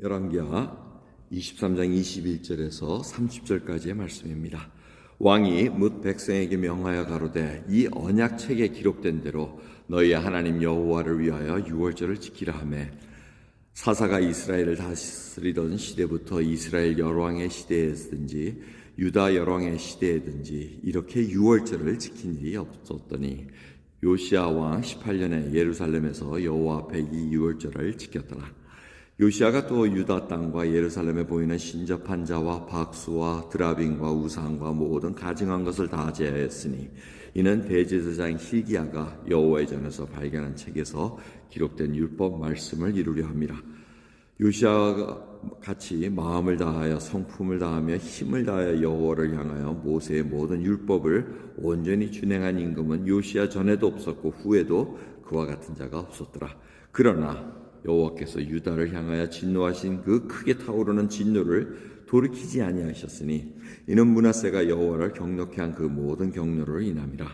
열왕기하 23장 21절에서 30절까지의 말씀입니다. 왕이 뭇 백성에게 명하여 가로되 이 언약책에 기록된 대로 너희의 하나님 여호와를 위하여 유월절을 지키라 하매 사사가 이스라엘을 다스리던 시대부터 이스라엘 열왕의 시대에든지 유다 열왕의 시대에든지 이렇게 유월절을 지킨 일이 없었더니 요시야 왕 18년에 예루살렘에서 여호와 앞에 이 유월절을 지켰더라. 요시야가 또 유다 땅과 예루살렘에 보이는 신접한 자와 박수와 드라빔과 우상과 모든 가증한 것을 다 제하였으니 이는 대제사장 hil기야가 여호와의 전에서 발견한 책에서 기록된 율법 말씀을 이루려 함이라. 요시야가 같이 마음을 다하여 성품을 다하며 힘을 다하여 여호와를 향하여 모세의 모든 율법을 온전히 준행한 임금은 요시야 전에도 없었고 후에도 그와 같은 자가 없었더라. 그러나 여호와께서 유다를 향하여 진노하신 그 크게 타오르는 진노를 돌이키지 아니하셨으니 이는 므낫세가 여호와를 경노케 한 그 모든 경노를 인함이라.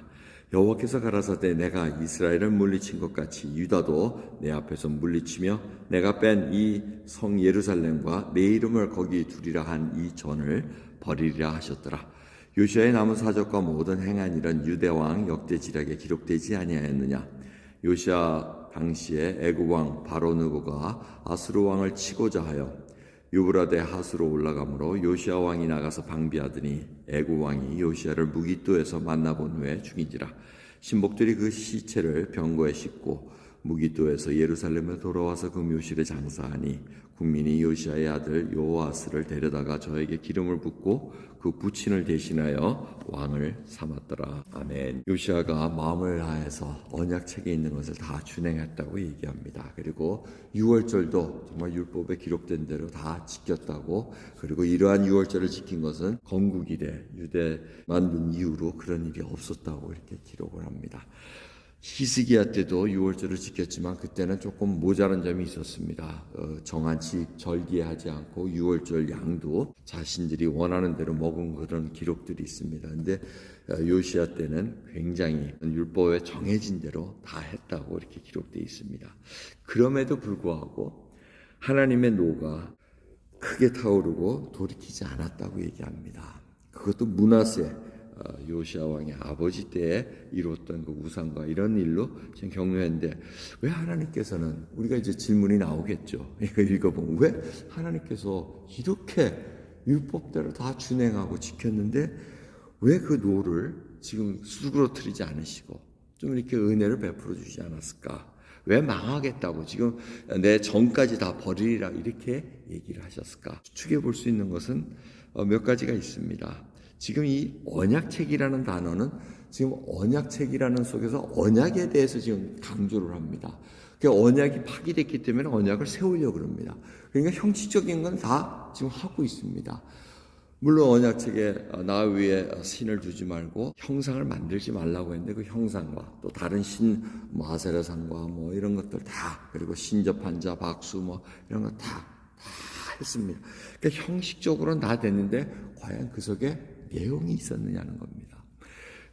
여호와께서 가라사대 내가 이스라엘을 물리친 것 같이 유다도 내 앞에서 물리치며 내가 뺀 이 성 예루살렘과 내 이름을 거기 두리라 한 이 전을 버리리라 하셨더라. 요시야의 남은 사적과 모든 행한 일은 유대왕 역대지략에 기록되지 아니하였느냐. 요시야 당시에 애굽왕 바로느고가 아수르 왕을 치고자 하여 유브라데 하수로 올라가므로 요시야 왕이 나가서 방비하더니 애굽 왕이 요시야를 무깃도에서 만나본 후에 죽인지라. 신복들이 그 시체를 병거에 싣고 무깃도에서 예루살렘에 돌아와서 그 묘실에 장사하니 국민이 요시야의 아들 요아스를 데려다가 저에게 기름을 붓고 그 부친을 대신하여 왕을 삼았더라. 아멘. 요시야가 마음을 다해서 언약책에 있는 것을 다 준행했다고 얘기합니다. 그리고 유월절도 정말 율법에 기록된 대로 다 지켰다고, 그리고 이러한 유월절을 지킨 것은 건국 이래 유대 만든 이후로 그런 일이 없었다고 이렇게 기록을 합니다. 히스기야 때도 유월절을 지켰지만 그때는 조금 모자란 점이 있었습니다. 정한치 절기하지 않고 유월절 양도 자신들이 원하는 대로 먹은 그런 기록들이 있습니다. 그런데 요시야 때는 굉장히 율법에 정해진 대로 다 했다고 이렇게 기록되어 있습니다. 그럼에도 불구하고 하나님의 노가 크게 타오르고 돌이키지 않았다고 얘기합니다. 그것도 므낫세 요시야 왕의 아버지 때에 이루었던 그 우상과 이런 일로 지금 격려했는데, 왜 하나님께서는, 우리가 이제 질문이 나오겠죠. 이거 읽어보면 왜 하나님께서 이렇게 율법대로 다 준행하고 지켰는데 왜 그 노를 지금 수그러뜨리지 않으시고 좀 이렇게 은혜를 베풀어 주지 않았을까? 왜 망하겠다고 지금 내 전까지 다 버리리라 이렇게 얘기를 하셨을까? 추측해 볼 수 있는 것은 몇 가지가 있습니다. 지금 이 언약책이라는 단어는 지금 언약책이라는 속에서 언약에 대해서 지금 강조를 합니다. 그러니까 언약이 파기됐기 때문에 언약을 세우려고 합니다. 그러니까 형식적인 건 다 지금 하고 있습니다. 물론 언약책에 나 위에 신을 두지 말고 형상을 만들지 말라고 했는데 그 형상과 또 다른 신, 아세라상과 이런 것들 다, 그리고 신접한 자, 박수 이런 거 다 했습니다. 그러니까 형식적으로는 다 됐는데 과연 그 속에 내용이 있었느냐는 겁니다.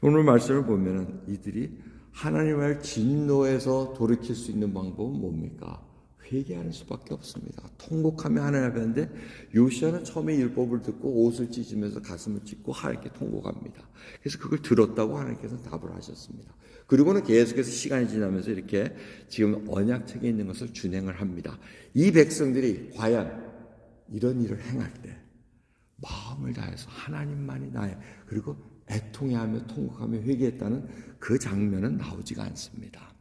오늘 말씀을 보면은 이들이 하나님을 진노에서 돌이킬 수 있는 방법은 뭡니까? 회개하는 수밖에 없습니다. 통곡하며 하나님 앞에 하는데 요시야는 처음에 율법을 듣고 옷을 찢으면서 가슴을 찢고 하나님께 통곡합니다. 그래서 그걸 들었다고 하나님께서 답을 하셨습니다. 그리고는 계속해서 시간이 지나면서 이렇게 지금 언약책에 있는 것을 준행을 합니다. 이 백성들이 과연 이런 일을 행할 때 마음을 다해서 하나님만이 나의, 그리고 애통해하며 통곡하며 회개했다는 그 장면은 나오지가 않습니다.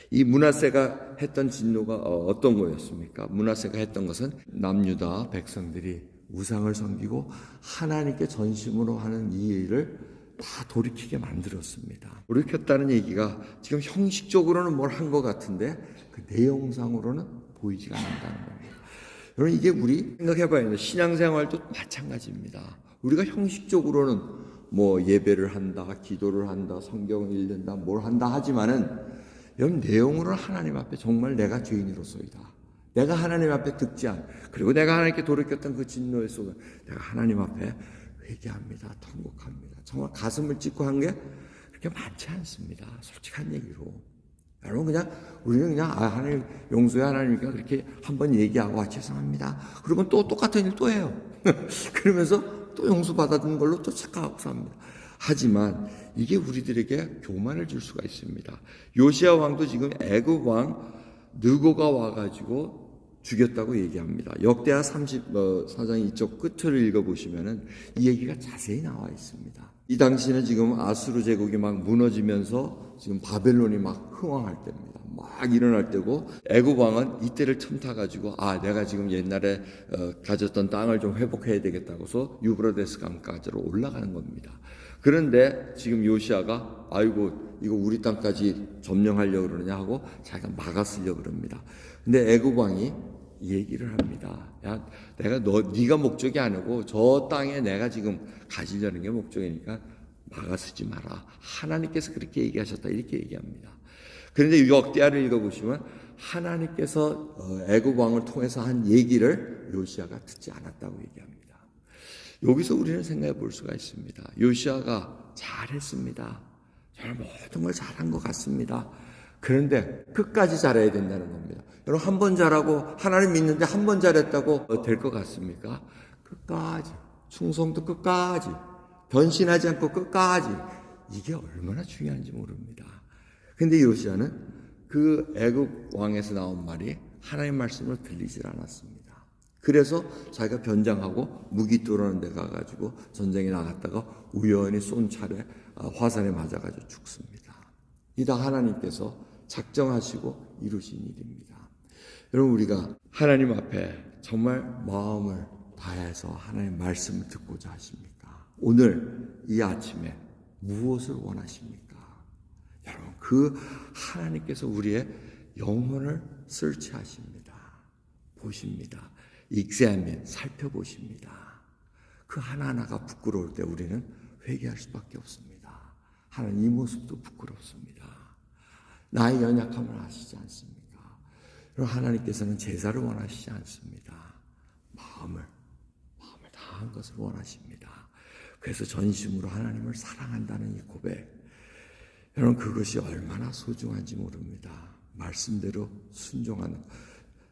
이 므낫세가 했던 진노가 어떤 거였습니까? 므낫세가 했던 것은 남유다 백성들이 우상을 섬기고 하나님께 전심으로 하는 이 일을 다 돌이키게 만들었습니다. 돌이켰다는 얘기가 지금 형식적으로는 뭘 한 것 같은데 그 내용상으로는 보이지가 않는다는 겁니다. 여러분, 이게 우리 생각해봐야 돼요. 신앙생활도 마찬가지입니다. 우리가 형식적으로는 예배를 한다, 기도를 한다, 성경을 읽는다, 뭘 한다 하지만은 여러분, 내용으로는 하나님 앞에 정말 내가 죄인으로서이다. 내가 하나님 앞에 득지한, 그리고 내가 하나님께 돌이켰던 그 진노의 속에 내가 하나님 앞에 회개합니다, 통곡합니다. 정말 가슴을 찢고 한 게 그렇게 많지 않습니다. 솔직한 얘기로. 여러분 그냥 우리는 그냥 하나님 용서의 하나님이니까 그렇게 한번 얘기하고 죄송합니다. 그러면 또 똑같은 일 또 해요. 그러면서 또 용서받았던 걸로 또 착각하고 삽니다. 하지만 이게 우리들에게 교만을 줄 수가 있습니다. 요시야 왕도 지금 애굽 왕 느고가 와가지고 죽였다고 얘기합니다. 역대하 34장 이쪽 끝을 읽어보시면은 이 얘기가 자세히 나와 있습니다. 이 당시는 지금 아수르 제국이 막 무너지면서 지금 바벨론이 막 흥왕할 때입니다. 막 일어날 때고 애굽 왕은 이때를 틈타가지고 내가 지금 옛날에 가졌던 땅을 좀 회복해야 되겠다고서 유브라데스 강가지로 올라가는 겁니다. 그런데 지금 요시아가 아이고 이거 우리 땅까지 점령하려고 그러느냐 하고 자기가 막아쓰려고 그럽니다. 근데 애굽 왕이 얘기를 합니다. 야, 네가 목적이 아니고 저 땅에 내가 지금 가지려는 게 목적이니까 막아쓰지 마라. 하나님께서 그렇게 얘기하셨다. 이렇게 얘기합니다. 그런데 역대하를 읽어보시면 하나님께서 애굽 왕을 통해서 한 얘기를 요시아가 듣지 않았다고 얘기합니다. 여기서 우리는 생각해 볼 수가 있습니다. 요시아가 잘했습니다. 정말 모든 걸 잘한 것 같습니다. 그런데 끝까지 잘해야 된다는 겁니다. 여러분 한 번 잘하고 하나님 믿는데 한 번 잘했다고 될 것 같습니까? 끝까지 충성도 끝까지 변신하지 않고 끝까지 이게 얼마나 중요한지 모릅니다. 근데 요시아는 그 애굽 왕에서 나온 말이 하나님 말씀으로 들리질 않았습니다. 그래서 자기가 변장하고 무기 뚫어는 데 가가지고 전쟁에 나갔다가 우연히 쏜 차례 화살에 맞아가지고 죽습니다. 이 다 하나님께서 작정하시고 이루신 일입니다. 여러분 우리가 하나님 앞에 정말 마음을 다해서 하나님의 말씀을 듣고자 하십니까? 오늘 이 아침에 무엇을 원하십니까? 여러분 그 하나님께서 우리의 영혼을 설치하십니다. 보십니다. examine, 살펴보십니다. 그 하나하나가 부끄러울 때 우리는 회개할 수밖에 없습니다. 하나님 이 모습도 부끄럽습니다. 나의 연약함을 아시지 않습니까? 그리고 하나님께서는 제사를 원하시지 않습니다. 마음을 다한 것을 원하십니다. 그래서 전심으로 하나님을 사랑한다는 이 고백, 여러분 그것이 얼마나 소중한지 모릅니다. 말씀대로 순종하는,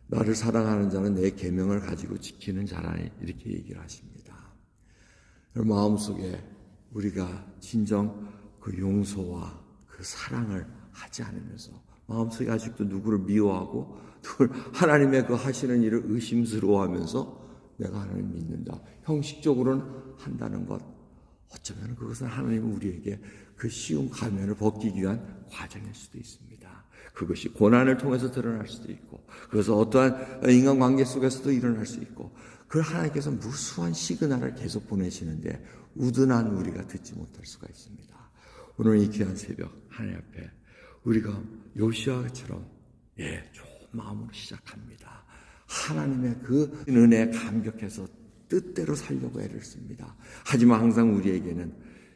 나를 사랑하는 자는 내 계명을 가지고 지키는 자라니 이렇게 얘기를 하십니다. 여러분 마음속에 우리가 진정 그 용서와 그 사랑을 하지 않으면서 마음속에 아직도 누구를 미워하고 하나님의 그 하시는 일을 의심스러워하면서 내가 하나님 믿는다, 형식적으로는 한다는 것, 어쩌면 그것은 하나님은 우리에게 그 쉬운 가면을 벗기기 위한 과정일 수도 있습니다. 그것이 고난을 통해서 드러날 수도 있고, 그래서 어떠한 인간관계 속에서도 일어날 수 있고, 그걸 하나님께서 무수한 시그널을 계속 보내시는데 우둔한 우리가 듣지 못할 수가 있습니다. 오늘 이 귀한 새벽 하나님 앞에 우리가 요시아처럼 좋은 마음으로 시작합니다. 하나님의 그 은혜에 감격해서 뜻대로 살려고 애를 씁니다. 하지만 항상 우리에게는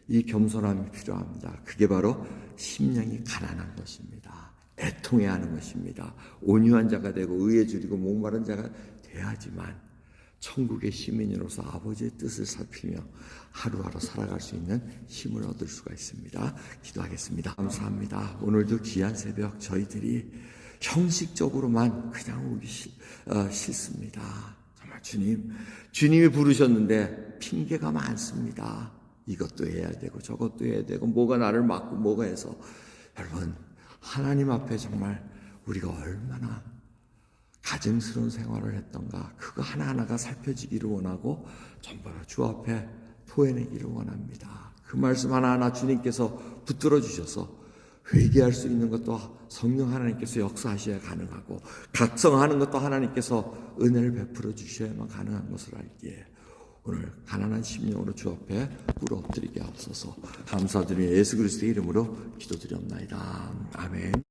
이 겸손함이 필요합니다. 그게 바로 심령이 가난한 것입니다. 애통해야 하는 것입니다. 온유한 자가 되고 의에 줄이고 목마른 자가 돼야지만 천국의 시민으로서 아버지의 뜻을 살피며 하루하루 살아갈 수 있는 힘을 얻을 수가 있습니다. 기도하겠습니다. 감사합니다. 오늘도 귀한 새벽 저희들이 형식적으로만 그냥 오기 싫습니다. 정말 주님이 부르셨는데 핑계가 많습니다. 이것도 해야 되고 저것도 해야 되고 뭐가 나를 막고 뭐가 해서, 여러분 하나님 앞에 정말 우리가 얼마나 가증스러운 생활을 했던가 그거 하나하나가 살펴지기를 원하고 전부 주 앞에 토해내기를 원합니다. 그 말씀 하나하나 주님께서 붙들어 주셔서 회개할 수 있는 것도 성령 하나님께서 역사하셔야 가능하고, 각성하는 것도 하나님께서 은혜를 베풀어 주셔야만 가능한 것을 알기에 오늘 가난한 심령으로 주 앞에 꿇어 엎드리게 하옵소서. 감사드리며 예수 그리스도의 이름으로 기도드리옵나이다. 아멘.